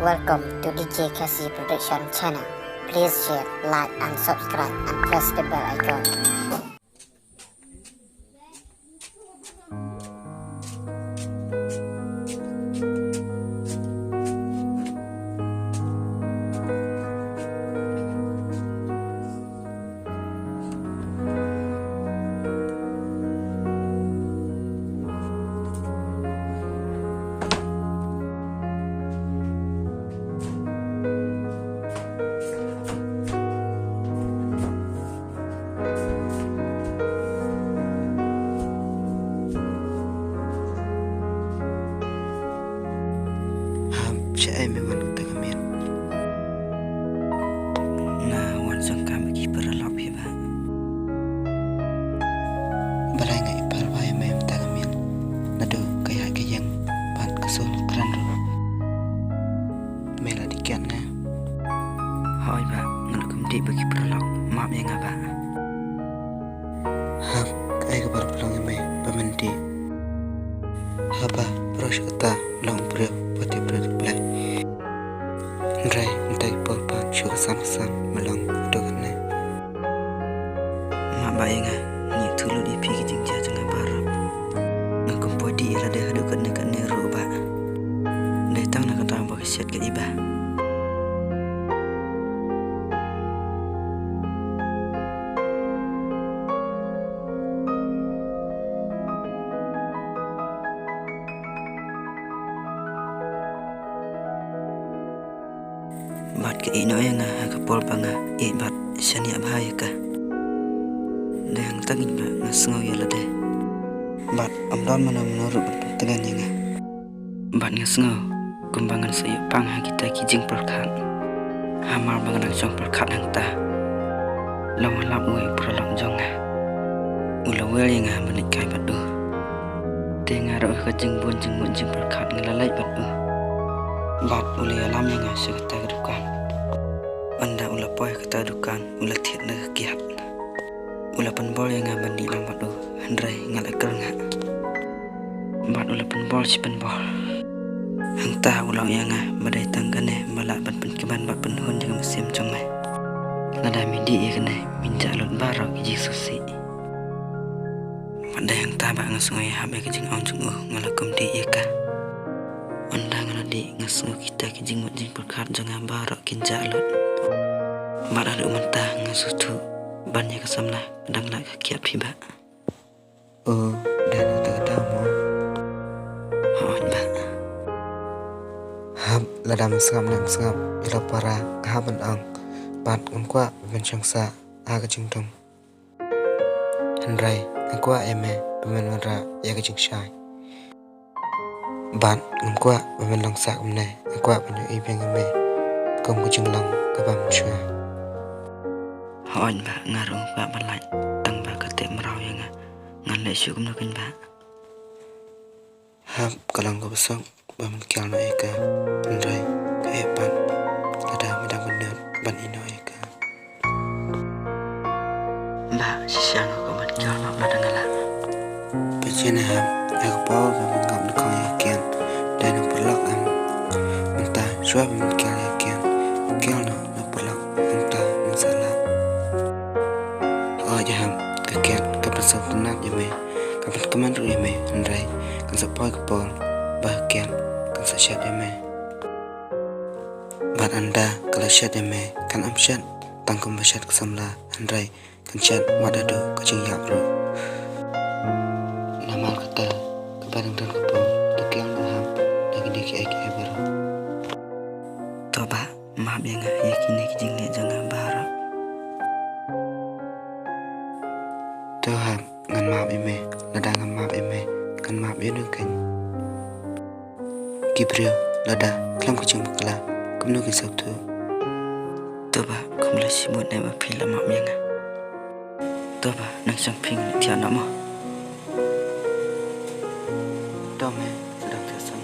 Welcome to DJ Cassie Production channel. Please share, like, and subscribe, and press the bell icon. Cha em memang tagamin na wan sangka bagi peralap hiba balai ngai parwai mem tagamin nado kaya kayang pan kasul kran ro mela dikian na hoi ba ngana kumdi bagi peralap maaf ya ngaba hab kai kabar pulang me pamenti haba pros kata long prep pati prep play Rai entai porpa syukur sang melong dokannya mak bayang ni tulu di pi kijing ja jangan barap ngakum podi rada hadukan dekat ne ruba datang nak kata bagi siat ke iba bat ke ino yang kapol banga bat sani abhaya ka dang tagin ba ngasngaw ya lade bat amdon mana menurut tegan yang bat ngasngaw kumbangan sayo pang kita kijing perkat hamar bangan jong perkat nang ta law lap ui prolong jong ulawel yang menikah batu dengar roh kejing bun jeng perkat ngelalai batu bat uli alam yang sekata kedukan anda ula poy kata dukan ula thiat na kiat ula penbol yang bandi lang batu handrai ngalai keranga bat ula penbol si penbol hangta ula yang badai tanggane balak bat penkeban bat penhun jangan musim jomai lada mindi ya kene minja lot barok iji susi pada yang tabak ngasungoi habe kejing on jungu ngalakum di ika undang di ngasuh kita kijing mujing perkat jangan barok kinja lot bat ada mentah ngasuh tu banyak kesamlah pedang nak kiap hiba dan utadamu hoi ba hab ladam sangam nang sangam ila para kahaban ang bat ngkwa menchangsa aga jingdom handrai ngkwa eme pemenwara ya kejing syai bat ngkwa pemenlang sak umne ngkwa penyu ibeng eme kom kejing lang kabam chua hoi ba ngarung ba balai tang ba kate merau yang ngan le syukum no kin ba hab kalang ko besok ba men kyal no eka ndrai ka epan ada medang bener ban ino eka ba sisyang ko ban kyal no ba dangala pecena hab aku pau ba men ngam ko yakian dan perlok am entah suap men kyal yakian kyal no perlok entah masalah jaham kakiat kapasok tenat yame kapan keman ru yame andrai kan sapoi kapol bahagian kan sasyat yame bat anda kalau syat yame kan amsyat tangkum basyat kesamla andrai kan syat wadado kacing yak ru namal kata kepadang dan kapol tekiang baham lagi diki aiki eberu toba maaf yang yakini kijing le jangan barok Tuhan ngan maaf eme lada ngan maaf eme kan maaf ya kan Gibril lada kelam kucing bakala kumno ke sabtu toba kumla simut ne ba phila maaf yang toba nang sang phing tian nama tome sedang tersan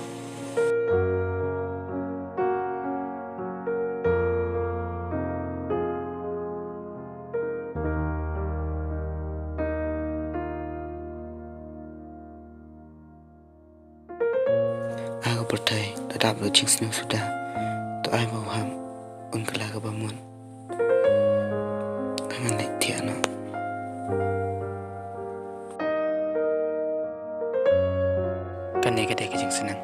pertai tetap loceng senang sudah to ai mau ham ungkala ka bamun hangan lai tiana kan ne ka de ka jing sinan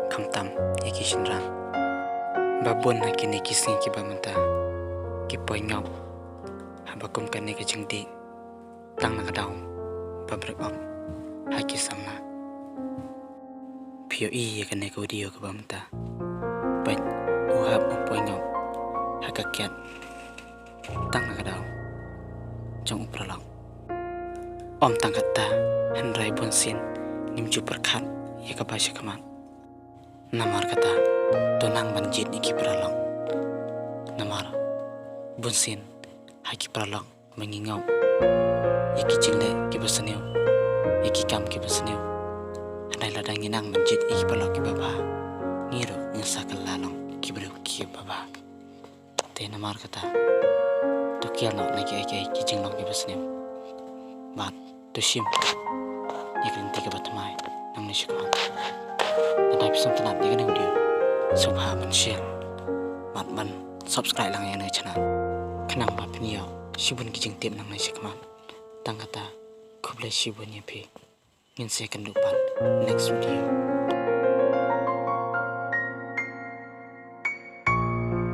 kham tam yaki shinran babun na kini kisni ki bamanta ki poi ngau habakum kan ne ka jing di tang na ka daum babrak om haki samna pio i kan ne ko dio ka bamanta pai uhab poi ngau hakakiat tang na ka daum jong upralang om tang kata hanrai bonsin nimju perkhat ya ka basha kaman namar kata tonang manjit iki pralang namar bunsin haki pralang mengingau iki cile ki basaniu iki kam ki basaniu andai ladang inang manjit iki pralang ki baba ngiro ngesakal lalong ki bro ki baba te namar kata to kian nok nagi ai ki jinglong ki basaniu bat to shim ikin tiga batamai nang ni shikman dan episode tenat ni kan audio sobha man share mat man subscribe lang yang channel kenang ba pniyo shibun ki jing tip nang ni shikman tang kata kublai shibun ya pe ngin se kan lupan next video